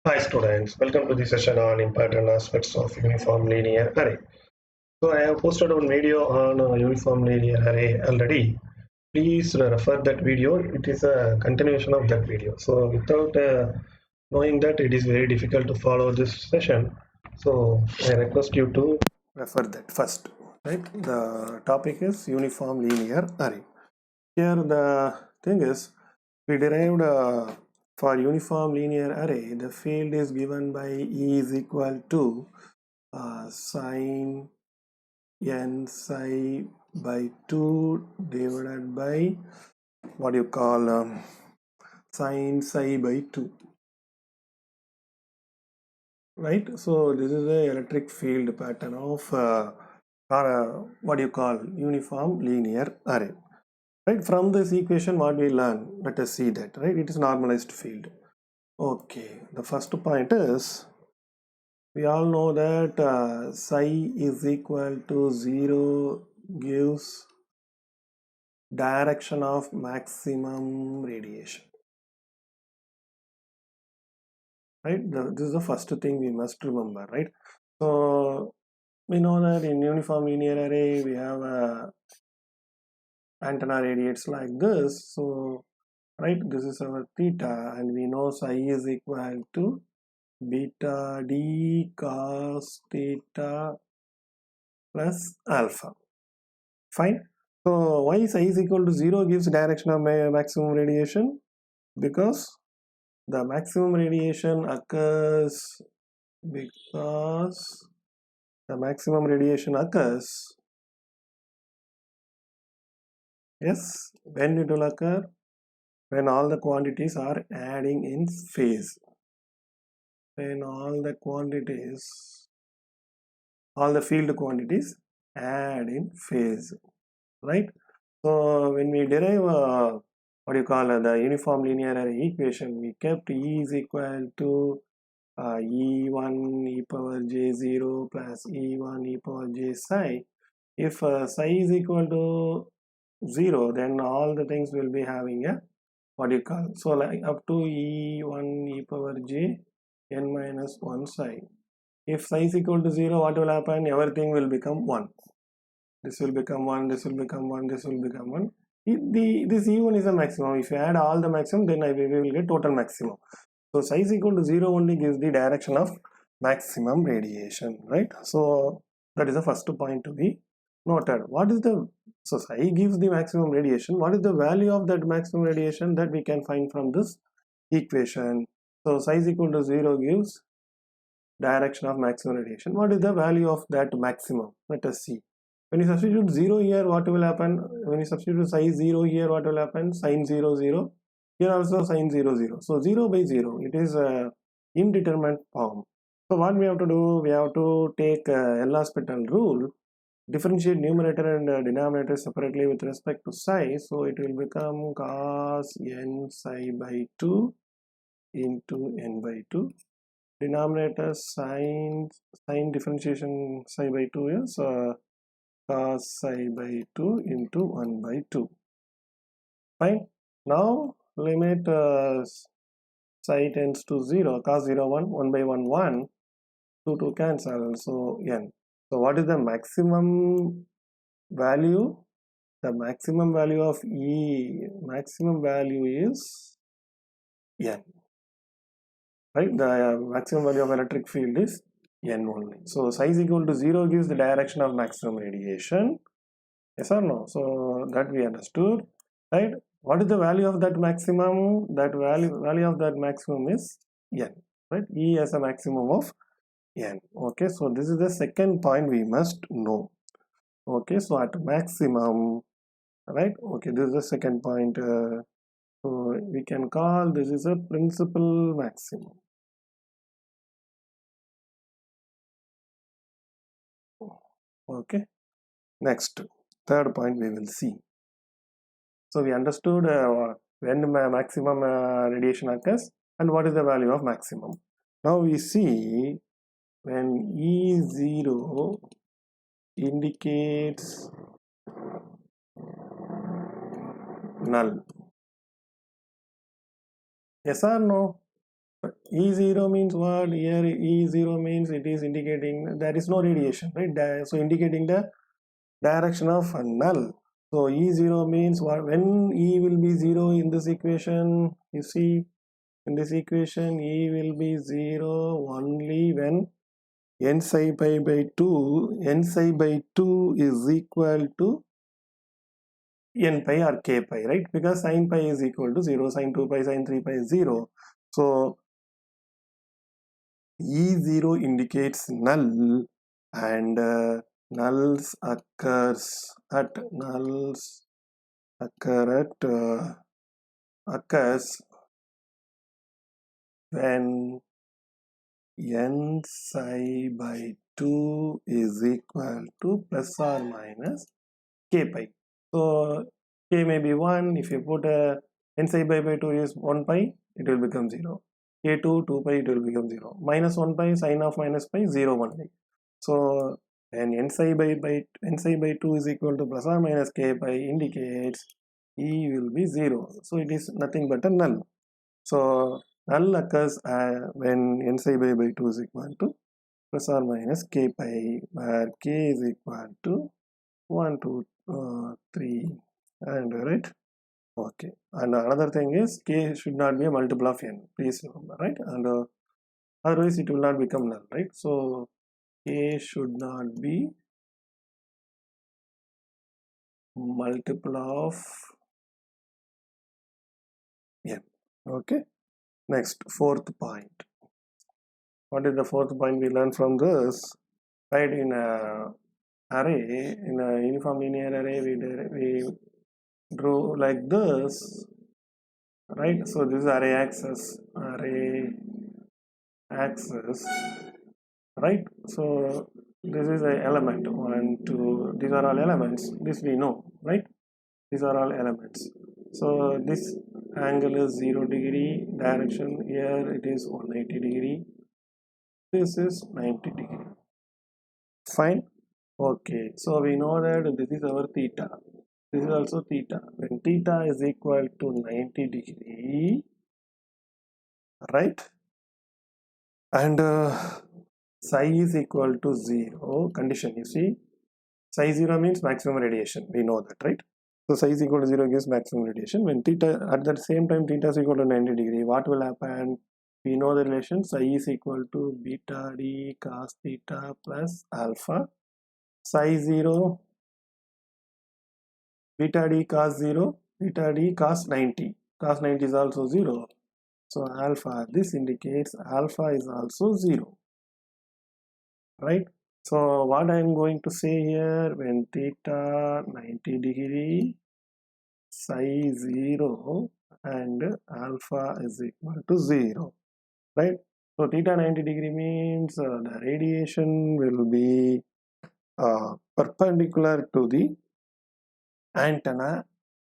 Hi students, welcome to the session on important aspects of uniform linear array. So I have posted one video on uniform linear array already. Please refer that video. It is a continuation of that video. So without knowing that, it is very difficult to follow this session. So I request you to refer that first. Right? The topic is uniform linear array. Here the thing is we derived for uniform linear array, the field is given by E is equal to sine n psi by 2 divided by what you call sine psi by 2, right? So this is the electric field pattern of what you call uniform linear array. Right, from this equation what we learn, let us see that, right? It is normalized field. Okay, the first point is we all know that psi is equal to 0 gives direction of maximum radiation, right? This is the first thing we must remember, right? So we know that in uniform linear array we have antenna radiates like this. So right, this is our theta, and we know psi is equal to beta d cos theta plus alpha. Fine. So why psi is equal to 0 gives direction of maximum radiation? Because the maximum radiation occurs because the maximum radiation occurs, yes, when it will occur, when all the quantities are adding in phase. When all the field quantities add in phase, right? So when we derive what do you call the uniform linear array equation, we kept E is equal to E1 e power j0 plus E1 e power j psi. If psi is equal to 0, then all the things will be having a what do you call, so like up to E1 e power j n minus 1 psi. If psi is equal to 0, what will happen? Everything will become 1. This will become 1, this will become 1, this will become 1. This E1 is a maximum. If you add all the maximum, then we will get total maximum. So psi is equal to 0 only gives the direction of maximum radiation, right? So that is the first point to be noted. What is the, so psi gives the maximum radiation. What is the value of that maximum radiation that we can find from this equation? So psi is equal to 0 gives direction of maximum radiation. What is the value of that maximum? Let us see. When you substitute 0 here, what will happen? When you substitute psi 0 here, what will happen? Sine 0 0. Here also sine 0 0. So 0 by 0, it is a indeterminate form. So what we have to do? We have to take L'Hospital rule, differentiate numerator and denominator separately with respect to psi. So it will become cos n psi by 2 into n by 2. Denominator sine differentiation psi by 2 is cos psi by 2 into 1 by 2. Fine. Now limit psi tends to 0, cos 0 1, 1 by 1 1, 2 2 cancel, so n. So what is the maximum value? The maximum value of maximum value is n, right? The maximum value of electric field is n only. So psi is equal to 0 gives the direction of maximum radiation. Yes or no? So that we understood, right? What is the value of that maximum? That value of that maximum is n, right? E as a maximum of n. Okay, so this is the second point we must know. Okay, so at maximum, right? Okay, this is the second point. So we can call this is a principal maximum. Okay, next, third point we will see. So we understood when maximum radiation occurs and what is the value of maximum. Now we see when E0 indicates null. Yes or no? But E0 means what? Here E0 means it is indicating there is no radiation, right? So indicating the direction of null. So E0 means what? When E will be 0 in this equation, you see, in this equation E will be 0 only when n psi pi by 2, n psi by 2 is equal to n pi or k pi, right? Because sin pi is equal to 0, sin 2 pi, sin 3 pi is 0. So E0 indicates null, and nulls occurs when n psi by 2 is equal to plus or minus k pi. So k may be 1. If you put a n psi by 2 is 1 pi, it will become 0. K2 2 pi, it will become 0. Minus 1 pi, sine of minus pi, 0 1 pi. So when n psi by 2 is equal to plus or minus k pi indicates E will be 0. So it is nothing but a null. So null occurs when n psi by 2 is equal to plus or minus k pi, where k is equal to 1, 2, 3, and right. Okay, and another thing is k should not be a multiple of n, please remember, right? And otherwise it will not become null, right? So k should not be multiple of n. Okay, next, fourth point. What is the fourth point we learned from this? Right, in a array, in a uniform linear array, we drew like this, right? So this is array axis, right? So this is a element 1, 2, these are all elements, this we know, right? These are all elements. So this angle is 0 degree, direction here it is 180 degree, this is 90 degree. Fine. Okay, so we know that this is our theta, this is also theta. When theta is equal to 90 degree, right, and psi is equal to 0 condition, you see, psi 0 means maximum radiation, we know that, right? So psi is equal to 0 gives maximum radiation. When theta, at that same time theta is equal to 90 degree, what will happen? We know the relation, psi is equal to beta d cos theta plus alpha. Psi 0, beta d cos 0, beta d cos 90. Cos 90 is also 0. So alpha, this indicates alpha is also 0, right? So what I am going to say here, when theta 90 degree, psi 0 and alpha is equal to 0, right? So theta 90 degree means the radiation will be perpendicular to the antenna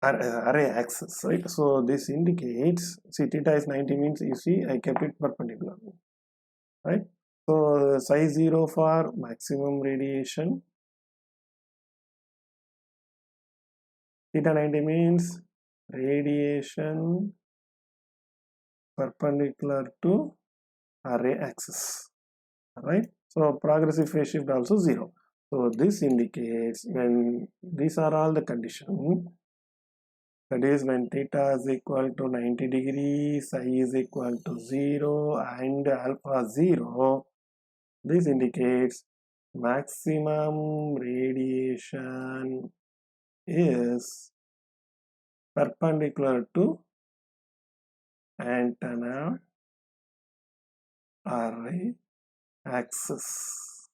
array axis, right? So this indicates, see, theta is 90 means, you see, I kept it perpendicular, right? So psi 0 for maximum radiation, theta 90 means radiation perpendicular to array axis, right? So progressive phase shift also 0. So this indicates when these are all the conditions, that is when theta is equal to 90 degrees, psi is equal to 0 and alpha 0, this indicates maximum radiation is perpendicular to antenna array axis.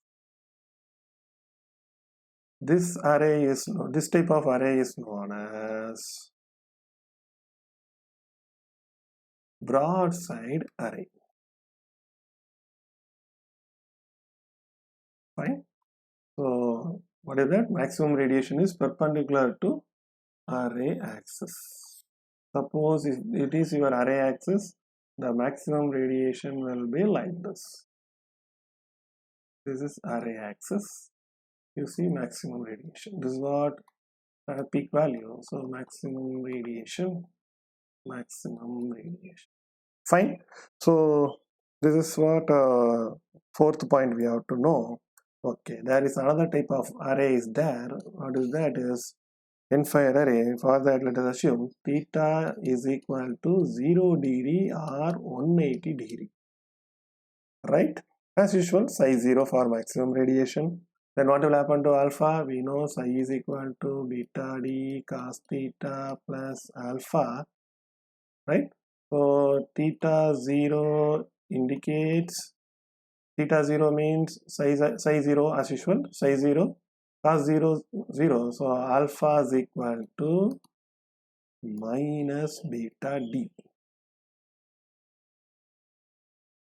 This type of array is known as broadside array. Fine. So what is that? Maximum radiation is perpendicular to array axis. Suppose if it is your array axis, the maximum radiation will be like this. This is array axis. You see maximum radiation. This is what peak value. So maximum radiation. Fine. So this is what fourth point we have to know. Okay, there is another type of array is there. What is that? Is n-fire array. For that, let us assume theta is equal to 0 degree or 180 degree. Right? As usual, psi 0 for maximum radiation. Then what will happen to alpha? We know psi is equal to beta d cos theta plus alpha. Right? So theta 0 indicates, theta 0 means psi 0 as usual, psi 0 cos 0 0. So alpha is equal to minus beta d.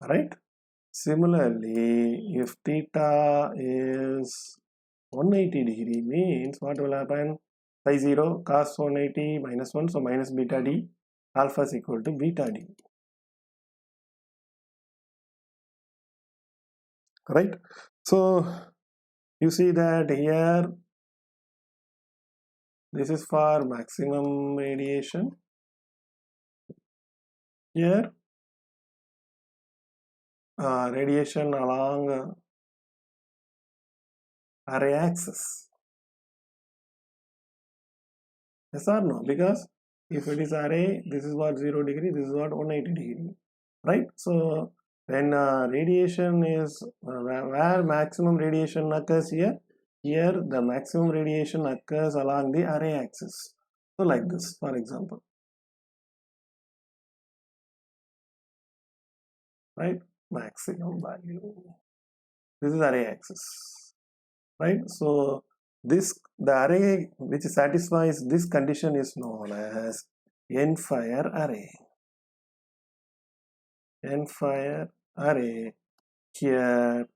Right? Similarly, if theta is 180 degree means what will happen? Psi 0 cos 180 minus 1, so minus beta d, alpha is equal to beta d. Right? So you see that here this is for maximum radiation. Here radiation along array axis. Yes or no? Because if it is array, this is what 0 degree, this is what 180 degree. Right? So when radiation is where maximum radiation occurs here, the maximum radiation occurs along the array axis. So like this, for example. Right? Maximum value. This is array axis. Right? So this, the array which satisfies this condition is known as n-fire array. N-fire array. Here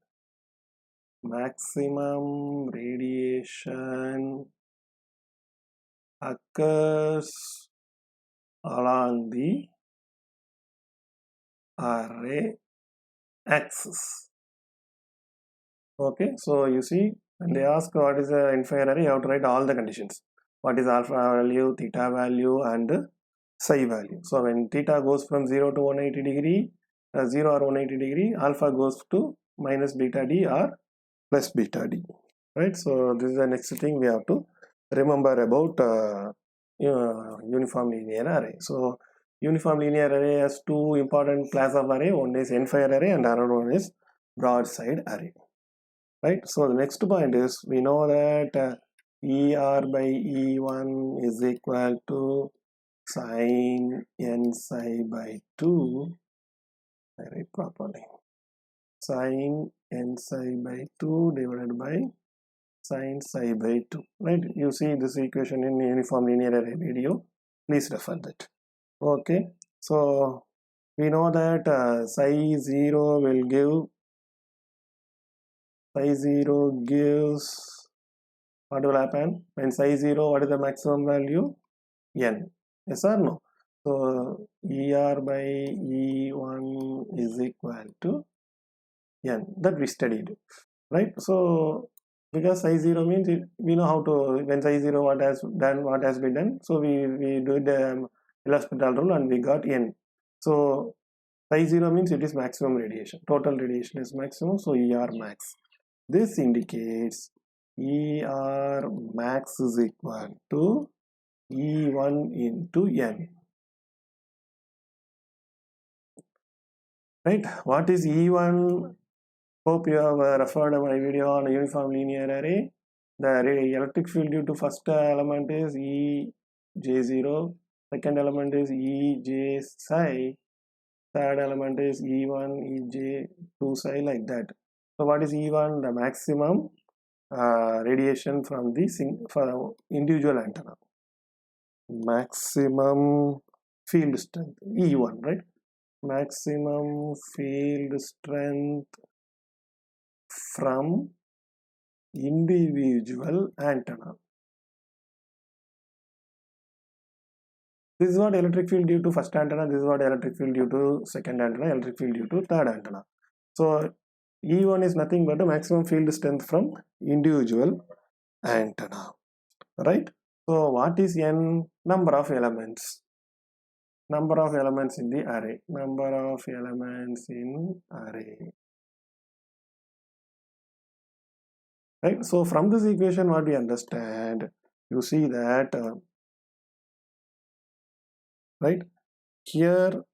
maximum radiation occurs along the array axis. Okay, so you see, when they ask what is the n-fire array, you have to write all the conditions. What is alpha value, theta value, and psi value. So when theta goes from 0 to 180 degree, 0 or 180 degree, alpha goes to minus beta d or plus beta d. Right, so this is the next thing we have to remember about uniform linear array. So uniform linear array has two important class of array. One is n-fire array and another one is broadside array. Right, so the next point is we know that ER by E1 is equal to sine n psi by 2. I write properly. Sine n psi by 2 divided by sine psi by 2. Right, you see this equation in uniform linear array video. Please refer that. Okay, so we know that psi 0 will give, psi 0 gives, what will happen when psi 0, what is the maximum value? N. Yes or no? So ER by E1 is equal to N, that we studied, right? So because psi 0 means we know how to, when psi 0 what has done, what has been done, so we do the L'Hospital rule and we got N. So psi 0 means it is maximum radiation, total radiation is maximum, so ER max. This indicates ER max is equal to E1 into N. Right? What is E1? Hope you have referred my video on uniform linear array. The electric field due to first element is EJ0, second element is EJ psi, third element is E1, EJ2 psi, like that. So what is E1? The maximum radiation from the for individual antenna. Maximum field strength, E1, right? Maximum field strength from individual antenna. This is what electric field due to first antenna, this is what electric field due to second antenna, electric field due to third antenna. So E1 is nothing but the maximum field strength from individual antenna, right? So what is N? Number of elements. number of elements in the array, number of elements in array, right? So from this equation what we understand, you see that right here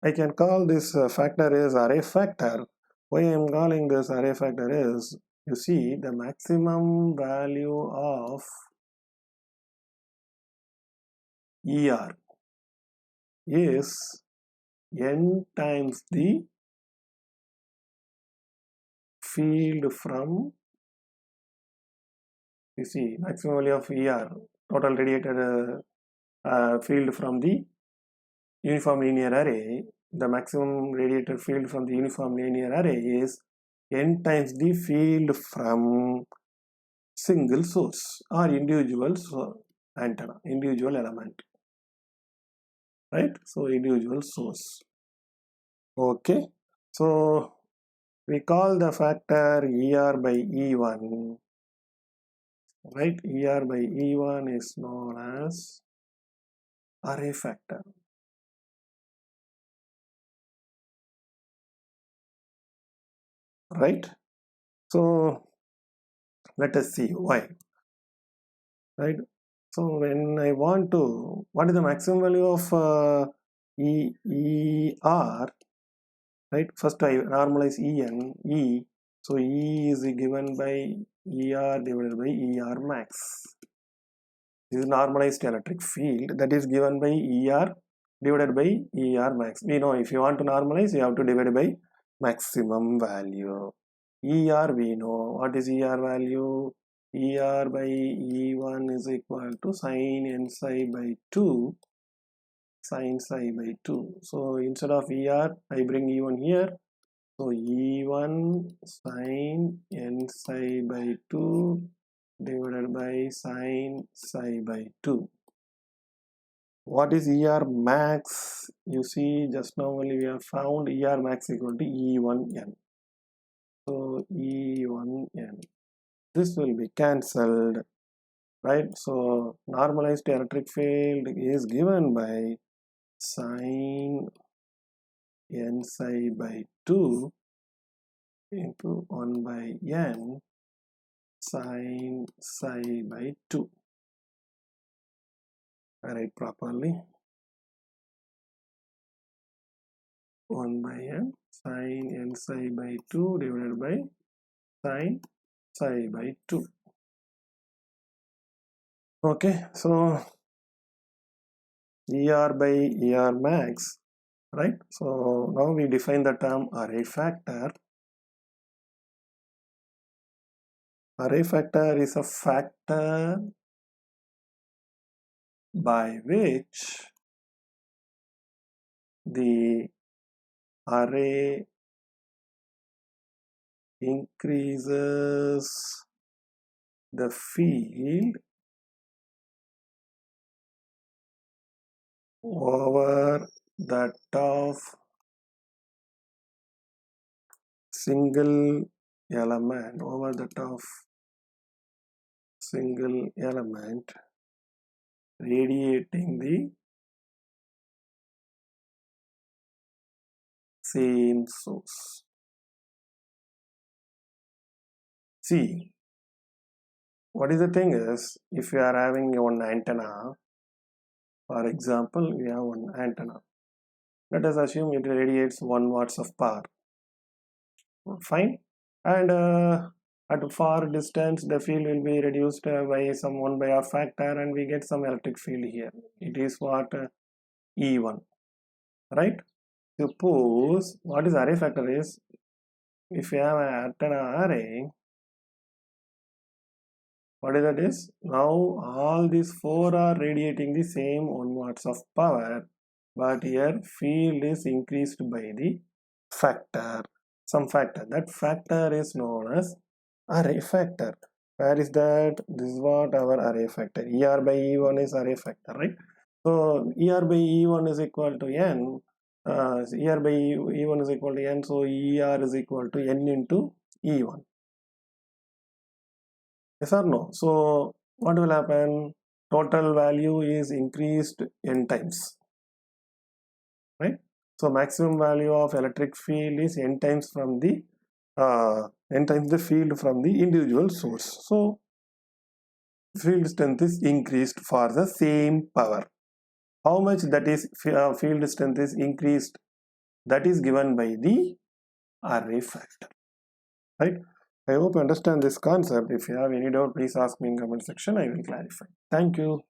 I can call this factor is array factor. Why I am calling this array factor is, you see the maximum value of ER is n times the field from, you see maximum value of ER, total radiated field from the uniform linear array, the maximum radiated field from the uniform linear array is n times the field from single source or individual antenna, individual element, right? So individual source. Okay, so we call the factor ER by E1, right? ER by E1 is known as array factor. Right? So let us see why. Right? So when I want to, what is the maximum value of ER? Right? First I normalize EN, E. So E is given by ER divided by ER max. This is normalized electric field that is given by ER divided by ER max. We know if you want to normalize, you have to divide by maximum value. ER we know. What is ER value? ER by E1 is equal to sin n psi by 2, sin psi by 2. So instead of ER, I bring E1 here. So E1 sin n psi by 2 divided by sin psi by 2. What is ER max? You see, just now only we have found ER max equal to E1n. So E1n. This will be cancelled, right? So normalized electric field is given by sin n psi by 2 into 1 by n sin psi by 2. I write properly. 1 by n sin n psi by 2 divided by sin psi by 2. Okay, so ER by ER max, right? So now we define the term array factor. Array factor is a factor by which the array increases the field over that of single element, over that of single element radiating the same source. See, what is the thing is, if you are having one antenna, for example, we have one antenna. Let us assume it radiates 1 watts of power. Fine. And at far distance, the field will be reduced by some 1 by r factor, and we get some electric field here. It is what E1, right? Suppose what is array factor is, if you have an antenna array, what is that is, now all these 4 are radiating the same 1 watts of power, but here field is increased by the factor, some factor. That factor is known as array factor. Where is that? This is what our array factor. ER by E1 is array factor, right? So ER by E1 is equal to N. ER by E1 is equal to N. So ER is equal to N into E1. Yes or no? So what will happen? Total value is increased n times. So maximum value of electric field is n times the field from the individual source. So field strength is increased for the same power. How much that is field strength is increased, that is given by the array factor, right? I hope you understand this concept. If you have any doubt, please ask me in comment section. I will clarify. Thank you.